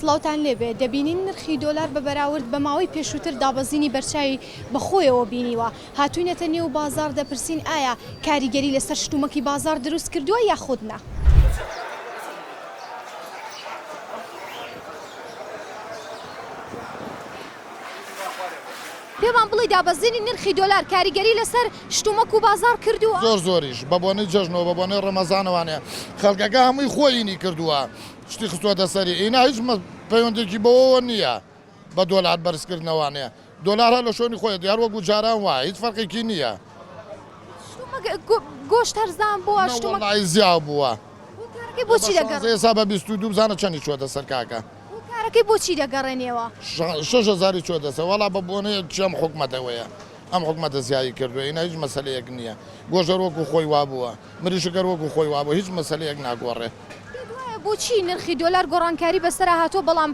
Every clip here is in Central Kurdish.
سڵاوتان لێبێ دەبینین نرخی دۆلار بە بەراورد بە ماوەی پێشووتر دابەزینی بەرچاوی بەخۆیەوە بینیوە هاتوونەتە نێو بازار دەپرسین ئایا کاریگەری لەسەر شتومەکی بازار دروست کردووە یاخود نا. پێمان بڵێ دابەزینی نرخی دۆلار کاریگەری لەسەر شتومەک و بازار کردووە زۆریش بە بۆنەی جەژنەوە بە بۆنەی ڕەمەزانەوانەیە خەڵکەکە هەمووی خۆینی کردووە شتی خستووەتە سەری ئینا هیچ پەیوەندێکی بەوە نییە بە دۆلار بەرزکردنەوانەیە دۆلار هە لە شۆنی خۆی دیار وەکو جاران وایە هیچ فەرقێکی نییە گۆشت هەرزان بووە شتومەک زیاو بووە بۆچی دەگەڕێنێوە ئێستا بە 22 بزانە چەندی چووەتە سەر کاکە کارەکەی بۆچی دەگەڕێنێەوە 6,000 چووەتە سەر وەڵا بە بۆنەیە چەم حکومەتەوەیە ئەم حکومەتە زیایی کردووە ئینا هیچ مەسەلەیەک نییە گۆژەر وەکو خۆی وابووە مریشەکەر وەکو خۆی وابووە هیچ مەسەلەیەک ناگۆڕێ بۆچی نرخی دۆلار گۆڕانکاری بەسەر هاتۆ بەڵام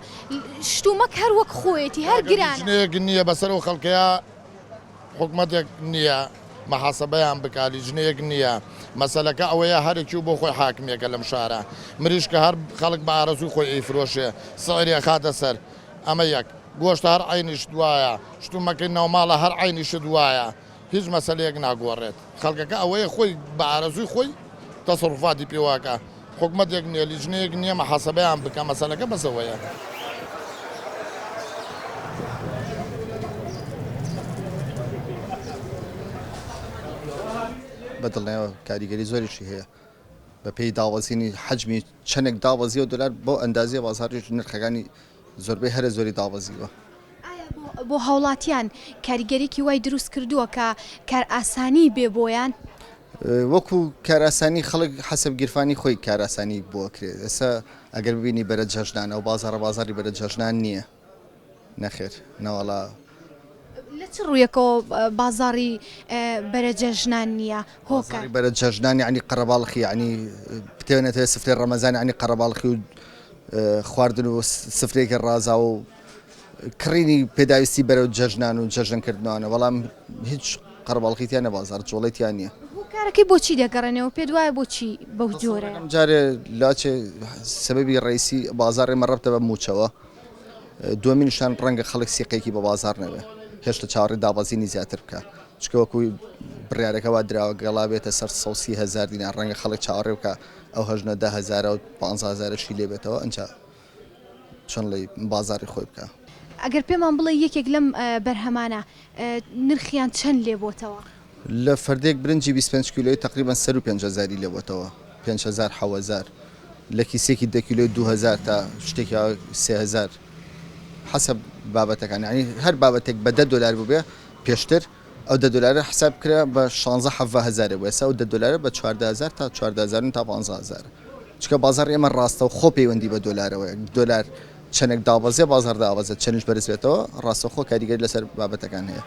شتومەک هەر وەک خۆیەتی هەر گرانە ژنەیەک نییە بەسەر و خەڵکەیە حکومەتێک نییە مەحاسەبەیان بکالی ژنەیەک نییە مەسەلەکە ئەوەیە هەرێکی و بۆ خۆی حاکمێکە لەم شارە مریشکە هەر خەڵک بە ئارەزوی خۆی ئەیفرۆشێ سەعرێ خاتە سەر ئەمە یەک گۆشت هەر عینیش دوایە شتومەکەی ناوماڵە هەر عینیش دوایە هیچ مەسەلەیەک ناگۆڕێت خەڵکەکە ئەوەیە خۆی بە ئارەزوی خۆی تەسەڕوفاتی پێواکە حکومەتێک نییە لیژنەیەک نییە مەحاسەبەیان بکە مەسەلەکە بەسەوەیە بەدڵنیەوە کاریگەری زۆریشی هەیە بە پێی داوەزینی حەجمی چەندێک داوەزیە و دۆلار بۆ ئەندازیە بازاریش نرخەکانی زۆربەی هەرە زۆری داوەزیوە بۆ هاوڵاتیان کاریگەریکی وای دروست کردووە کە کار ئاسانی بێ بۆیان وەکو کاراسانی خەڵک حەسەب گیرفانی خۆی کاراسانی بۆ کرێت ئێستا ئەگەر ببینی بەرە جەژنانە و بازاری بەرە جەژنان نییە نەخێر نەوەڵا لە چ ڕوویەکەوە بازاری بەرە جەژنان نییە هۆکار بەرە جەژنان یعنی قەرەباڵخی یعنی بتێنێتە سفتەی ڕەمەزان یعنی قەرەباڵخی و خواردن و سفرێکی ڕازا و کڕینی پێداویستی بەرەو جەژنان و جەژنکردنەوەە بەڵام هیچ قەرەباڵخیتیان نە بازار جوڵێتیان نییە کارەکەی بۆچی دەگەڕێنەوە پێ دوایە بۆچی بەو جۆرە جارێ لاچێ سەبەبی ڕئیسی بازاڕێ مەڕەبتە بە موچەوە دووەمینشان ڕەنگە خەڵک سیقێکی بە بازار نەبێ هێشتا چاوەڕێ دابەزینی زیاتر بکە چکەوەکوی بڕیارەکەوا دراوە گەڵا بێتە سەر 130,000 دینار ڕەنگە خەڵک چاوەڕێ بکە ئەو هەژنە 10,000 و 15,000شی لێ بێتەوە ئەنجا چۆن لەی بازاری خۆی بکە ئەگەر پێمان بڵێ یەکێک لەم بەرهەمانە نرخیان چەند لێ بۆتەوە لە فەردێک برنجی 25 کیلۆی تقریبان 150,000 لێ بۆتەوە 5,000 7,000 لە کیسێکی 10 کیلۆی 2,000 تا شتێکی 3,000 حسب بابەتەکان ینی هەر بابەتێک بە 10 دلار بووبێ پێشتر ئەو 10 دلار حساب کرا بە 16,000 بوو ئێستا 10 دلار بە 14,000 تا 14,000 تا 15,000 چکە بازار ئێمە ڕاستە و خۆ پەیوەندی بە دۆلارەوە دۆلار چەندێک دابەزێ بازار دابەزێت چەندش بەرز بێتەوە ڕاستەخۆ کاریگەری لەسەر بابەتەکان هەیە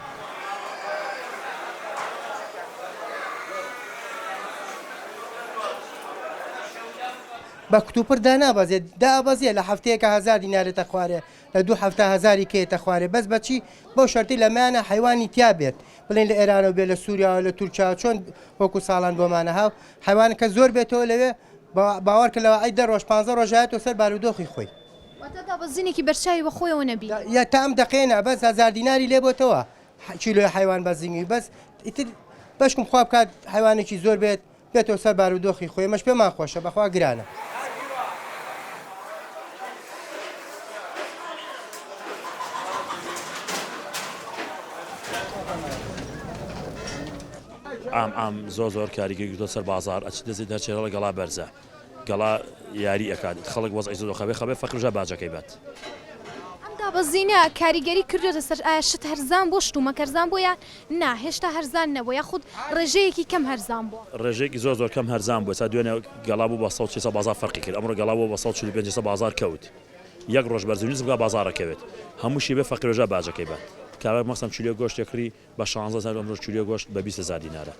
بە کتوپڕ دانابەزێت دابەزیە لە هەفتەیەکە 1000 دینارێتە خوارێ لە 2 هەفتە 1000 کێتە خوارێ بەس بەچی بۆ شەرتی لەمانە حیوانی تیا بێت بڵێن لە ئێرانەوە بێت لە سووریا لە تورکیا چۆن وەکو ساڵان بۆمانە هاو حیوانەکە زۆر بێتەوە لەوێ باوەڕکە لەوە ئەی 10 ڕۆژ 15 ڕۆژایەتەوە سەر بارودۆخی خۆی دابەزینێکی بەرچاوی بە خۆیەوە نەبی یا تا ئەم دقێنە بەس 1000 دیناری لێ بۆتەوە کیلۆی حیوان بەزینی بەس ئیتر بەشکم خوا بکات حیوانێکی زۆر بێت بێتەوە سەر بارودۆخی خۆی مەش پێمان خۆشە بەخوا گرانە ئام زۆر کاریگەری گرتۆ سەر بازار ئەچ دەزێت دەرچێرە لە گەڵا بەرزە گەڵا یاری ئەکات خەڵک وەزعی زۆر خەبێ فەقیرژە باجەکەی بێت ئەم دابەزینە کاریگەری کردوێتە سەر ئایا شت هەرزان بۆ شتومەک هەرزان بۆ یان نا هێشتا هەرزان نەبوو یاخود ڕێژەیەکی کەم هەرزان بووە ڕێژەیەکی زۆر کەم هەرزان بوو تا دوێنێ گەڵا بوو بە 100 بازار فەرقی کرد ئەمڕۆ گەڵا بوو بە 145 بازار کەوت یەک ڕۆژ بەرزنیز بگا بازارەکەوێت هەمووشی بێ فەقیرژە باجەکەی بێت کابراک مەسەم چیلۆ گۆشتێکری بە 16,000 ئەمڕۆ چیلۆ گۆشت بە 20,000 دینارە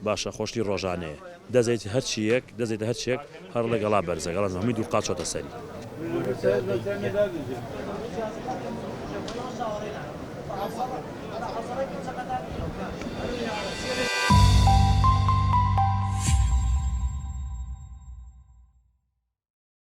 باشە خۆشتی ڕۆژانەیە دەزێت هەرچیەک دەزێتە هەرچێک هەر لە گەڵا بەرزە گەڵا هەمووی دوو قاچۆتە سەری